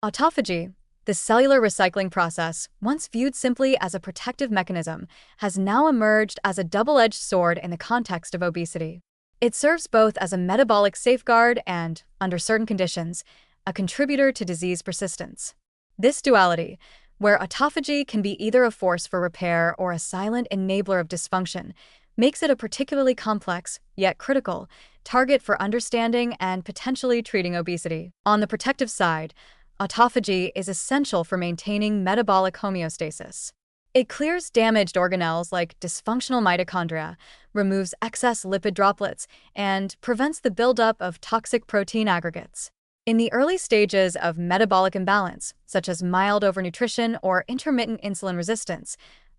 Autophagy, the cellular recycling process, once viewed simply as a protective mechanism, has now emerged as a double-edged sword in the context of obesity. It serves both as a metabolic safeguard and, under certain conditions, a contributor to disease persistence. This duality, where autophagy can be either a force for repair or a silent enabler of dysfunction, makes it a particularly complex, yet critical, target for understanding and potentially treating obesity. On the protective side, autophagy is essential for maintaining metabolic homeostasis. It clears damaged organelles like dysfunctional mitochondria, removes excess lipid droplets, and prevents the buildup of toxic protein aggregates. In the early stages of metabolic imbalance, such as mild overnutrition or intermittent insulin resistance,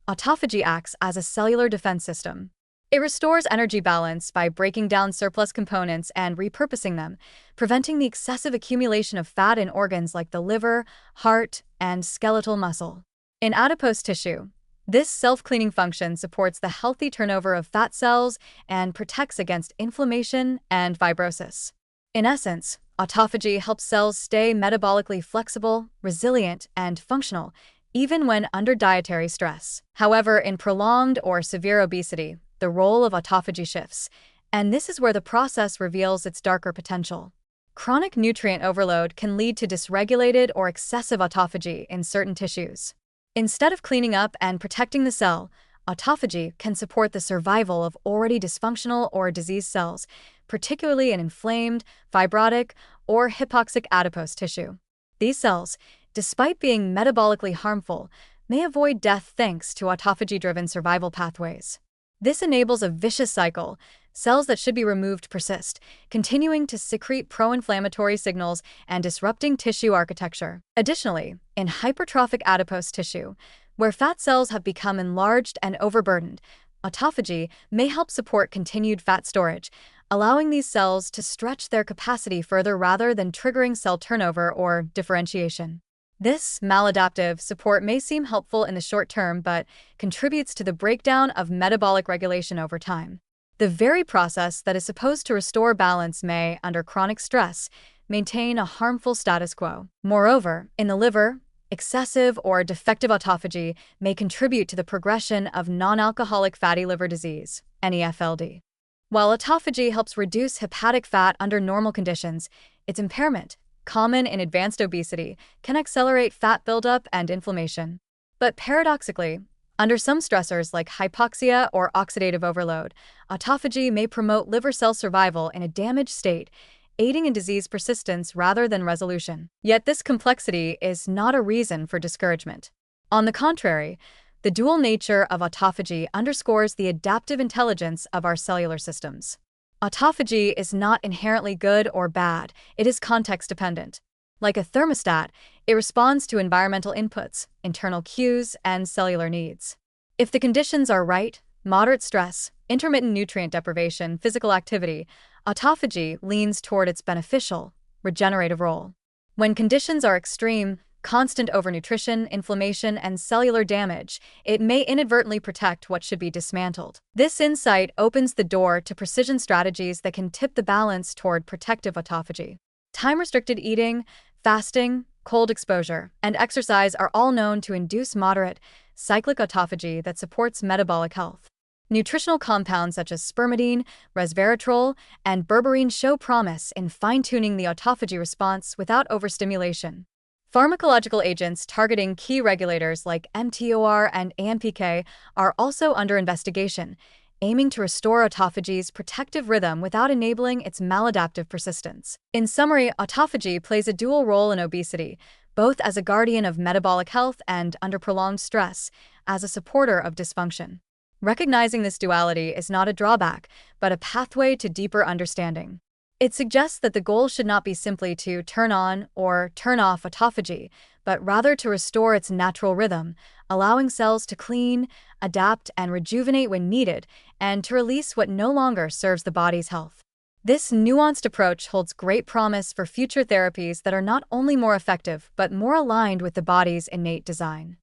autophagy acts as a cellular defense system. It restores energy balance by breaking down surplus components and repurposing them, preventing the excessive accumulation of fat in organs like the liver, heart, and skeletal muscle. In adipose tissue, this self-cleaning function supports the healthy turnover of fat cells and protects against inflammation and fibrosis. In essence, autophagy helps cells stay metabolically flexible, resilient, and functional, even when under dietary stress. However, in prolonged or severe obesity, the role of autophagy shifts, and this is where the process reveals its darker potential. Chronic nutrient overload can lead to dysregulated or excessive autophagy in certain tissues. Instead of cleaning up and protecting the cell, autophagy can support the survival of already dysfunctional or diseased cells, particularly in inflamed, fibrotic, or hypoxic adipose tissue. These cells, despite being metabolically harmful, may avoid death thanks to autophagy-driven survival pathways. This enables a vicious cycle. Cells that should be removed persist, continuing to secrete pro-inflammatory signals and disrupting tissue architecture. Additionally, in hypertrophic adipose tissue, where fat cells have become enlarged and overburdened, autophagy may help support continued fat storage, allowing these cells to stretch their capacity further rather than triggering cell turnover or differentiation. This maladaptive support may seem helpful in the short term but contributes to the breakdown of metabolic regulation over time. The very process that is supposed to restore balance may, under chronic stress, maintain a harmful status quo. Moreover, in the liver, excessive or defective autophagy may contribute to the progression of non-alcoholic fatty liver disease, NEFLD. While autophagy helps reduce hepatic fat under normal conditions, its impairment, common in advanced obesity, can accelerate fat buildup and inflammation. But paradoxically, under some stressors like hypoxia or oxidative overload, autophagy may promote liver cell survival in a damaged state, aiding in disease persistence rather than resolution. Yet this complexity is not a reason for discouragement. On the contrary, the dual nature of autophagy underscores the adaptive intelligence of our cellular systems. Autophagy is not inherently good or bad, it is context-dependent. Like a thermostat, it responds to environmental inputs, internal cues, and cellular needs. If the conditions are right, moderate stress, intermittent nutrient deprivation, physical activity, autophagy leans toward its beneficial, regenerative role. When conditions are extreme, constant overnutrition, inflammation, and cellular damage, it may inadvertently protect what should be dismantled. This insight opens the door to precision strategies that can tip the balance toward protective autophagy. Time-restricted eating, fasting, cold exposure, and exercise are all known to induce moderate, cyclic autophagy that supports metabolic health. Nutritional compounds such as spermidine, resveratrol, and berberine show promise in fine-tuning the autophagy response without overstimulation. Pharmacological agents targeting key regulators like mTOR and AMPK are also under investigation, aiming to restore autophagy's protective rhythm without enabling its maladaptive persistence. In summary, autophagy plays a dual role in obesity, both as a guardian of metabolic health and, under prolonged stress, as a supporter of dysfunction. Recognizing this duality is not a drawback, but a pathway to deeper understanding. It suggests that the goal should not be simply to turn on or turn off autophagy, but rather to restore its natural rhythm, allowing cells to clean, adapt, and rejuvenate when needed, and to release what no longer serves the body's health. This nuanced approach holds great promise for future therapies that are not only more effective but more aligned with the body's innate design.